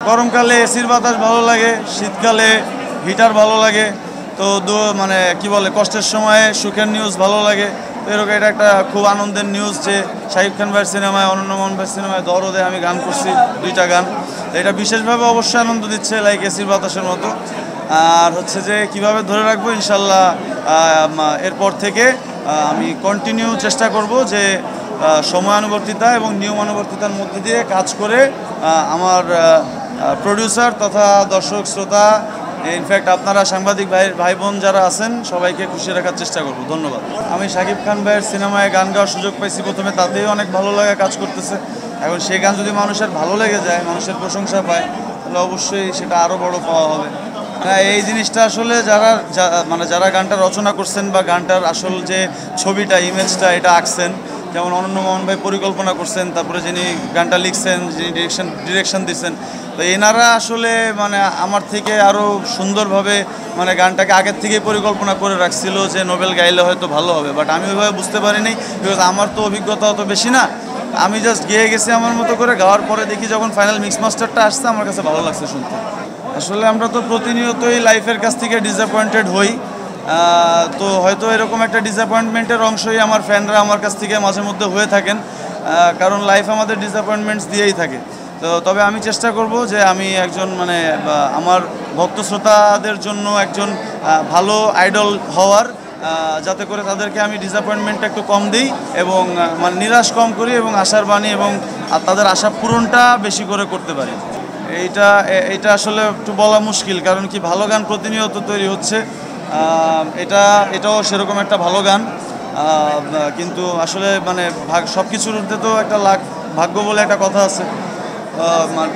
গরমকালে এসির বাতাস ভালো লাগে, শীতকালে হিটার ভালো লাগে। তো মানে কি বলে, কষ্টের সময়ে সুখের নিউজ ভালো লাগে। তো এরকম এটা একটা খুব আনন্দের নিউজ যে শাকিব খান ভাইয়ের সিনেমায়, অনন্য মোহন ভাইয়ের সিনেমায় দরদে আমি গান করছি, 2টা গান। এটা বিশেষভাবে অবশ্যই আনন্দ দিচ্ছে, লাইক এসির বাতাসের মতো। আর হচ্ছে যে কিভাবে ধরে রাখবো, ইনশাল্লাহ এরপর থেকে আমি কন্টিনিউ চেষ্টা করব যে সময়ানুবর্তিতা এবং নিয়মানুবর্তিতার মধ্যে দিয়ে কাজ করে আমার প্রডিউসার তথা দর্শক শ্রোতা, ইনফ্যাক্ট আপনারা সাংবাদিক ভাই বোন যারা আছেন সবাইকে খুশি রাখার চেষ্টা করব। ধন্যবাদ। আমি শাকিব খান ভাইয়ের সিনেমায় গান গাওয়ার সুযোগ পাইছি প্রথমে, তাতেই অনেক ভালো লাগা কাজ করতেছে। এখন সেই গান যদি মানুষের ভালো লেগে যায়, মানুষের প্রশংসা পায়, তাহলে অবশ্যই সেটা আরও বড় পাওয়া হবে। এই জিনিসটা আসলে যারা গানটা রচনা করছেন বা গানটার আসল যে ছবিটা, ইমেজটা এটা আঁকছেন, যেমন অনন্য মোহন ভাই পরিকল্পনা করছেন, তারপরে যিনি গানটা লিখছেন, যিনি ডিরেকশন দিচ্ছেন, তো এনারা আসলে মানে আমার থেকে আরও সুন্দরভাবে মানে গানটাকে আগের থেকেই পরিকল্পনা করে রাখছিল যে নোবেল গাইলে হয়তো ভালো হবে। বাট আমি ওইভাবে বুঝতে পারিনি, বিকজ আমার তো অভিজ্ঞতা অত বেশি না। আমি জাস্ট গেয়ে গেছি আমার মতো করে, গাওয়ার পরে দেখি যখন ফাইনাল মিক্স মাস্টারটা আসছে আমার কাছে ভালো লাগছে শুনতে। আসলে আমরা তো প্রতিনিয়তই লাইফের কাছ থেকে ডিসঅ্যাপয়েন্টেড হই। তো হয়তো এরকম একটা ডিসঅ্যাপয়েন্টমেন্টের অংশই আমার ফ্যানরা আমার কাছ থেকে মাঝে মধ্যে হয়ে থাকেন, কারণ লাইফ আমাদের ডিসঅ্যাপয়েন্টমেন্টস দিয়েই থাকে। তো তবে আমি চেষ্টা করব যে আমি একজন মানে আমার ভক্ত শ্রোতাদের জন্য একজন ভালো আইডল হওয়ার, যাতে করে তাদেরকে আমি ডিসঅ্যাপয়েন্টমেন্টটা একটু কম দিই এবং মানে নিরাশ কম করি এবং আশার বাণী এবং তাদের আশা পূরণটা বেশি করে করতে পারি। এইটা আসলে একটু বলা মুশকিল, কারণ কি ভালো গান প্রতিনিয়ত তৈরি হচ্ছে। এটাও সেরকম একটা ভালো গান, কিন্তু আসলে মানে সব কিছুর ঊর্ধ্বে তো একটা ভাগ্য বলে একটা কথা আছে।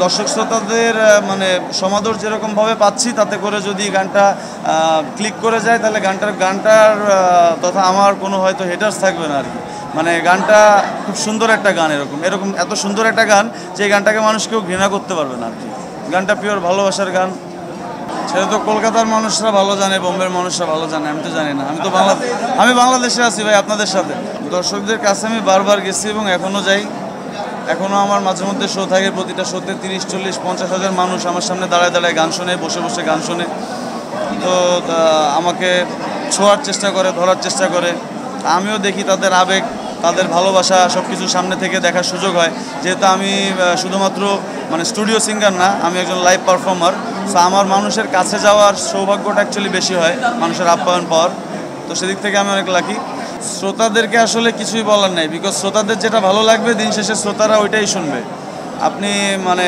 দর্শক শ্রোতাদের মানে সমাদর যেরকমভাবে পাচ্ছি, তাতে করে যদি গানটা ক্লিক করে যায়, তাহলে গানটার তথা আমার কোনো হয়তো হেটার্স থাকবে না আর কি। মানে গানটা খুব সুন্দর একটা গান, এরকম এত সুন্দর একটা গান যে গানটাকে মানুষ কেউ ঘৃণা করতে পারবে না আর কি। গানটা পিওর ভালোবাসার গান। সেটা তো কলকাতার মানুষরা ভালো জানে, বোম্বের মানুষরা ভালো জানে, আমি তো জানি না। আমি বাংলাদেশে আছি ভাই, আপনাদের সাথে। দর্শকদের কাছে আমি বারবার গেছি এবং এখনও যাই। এখনও আমার মাঝে মধ্যে শো থাকে, প্রতিটা শোতে 30, 40, 50 হাজার মানুষ আমার সামনে দাঁড়ায় দাঁড়ায় গান শোনে, বসে বসে গান শোনে। তো আমাকে ছোঁয়ার চেষ্টা করে, ধরার চেষ্টা করে। আমিও দেখি তাদের আবেগ, তাদের ভালোবাসা সব কিছু সামনে থেকে দেখার সুযোগ হয়। যেহেতু আমি শুধুমাত্র মানে স্টুডিও সিঙ্গার না, আমি একজন লাইভ পারফর্মার। সো আমার মানুষের কাছে যাওয়ার সৌভাগ্যটা অ্যাকচুয়ালি বেশি হয়, মানুষের আপ্যায়ন পাওয়ার। তো সেদিক থেকে আমি অনেক লাকি। শ্রোতাদেরকে আসলে কিছুই বলার নাই, বিকজ শ্রোতাদের যেটা ভালো লাগবে দিন শেষে শ্রোতারা ওইটাই শুনবে। আপনি মানে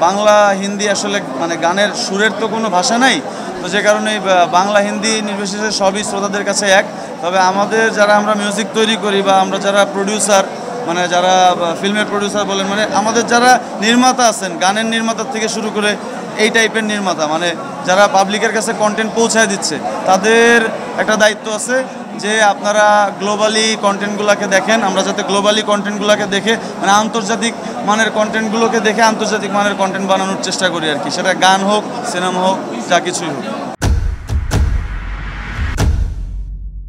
বাংলা হিন্দি আসলে মানে গানের সুরের তো কোনো ভাষা নাই, তো যে কারণে বাংলা হিন্দি নির্বিশেষে সবই শ্রোতাদের কাছে এক। তবে আমাদের যারা আমরা মিউজিক তৈরি করি বা আমরা যারা প্রডিউসার, মানে যারা ফিল্মের প্রডিউসার বলেন, মানে আমাদের যারা নির্মাতা আছেন, গানের নির্মাতার থেকে শুরু করে এই টাইপের নির্মাতা, মানে যারা পাবলিকের কাছে কন্টেন্ট পৌঁছায় দিচ্ছে, তাদের একটা দায়িত্ব আছে যে আপনারা গ্লোবালি কন্টেন্টগুলোকে দেখেন। আমরা যাতে গ্লোবালি কন্টেন্টগুলোকে দেখে মানে আন্তর্জাতিক মানের কন্টেন্টগুলোকে দেখে আন্তর্জাতিক মানের কন্টেন্ট বানানোর চেষ্টা করি আর কি। সেটা গান হোক, সিনেমা হোক, যা কিছুই হোক।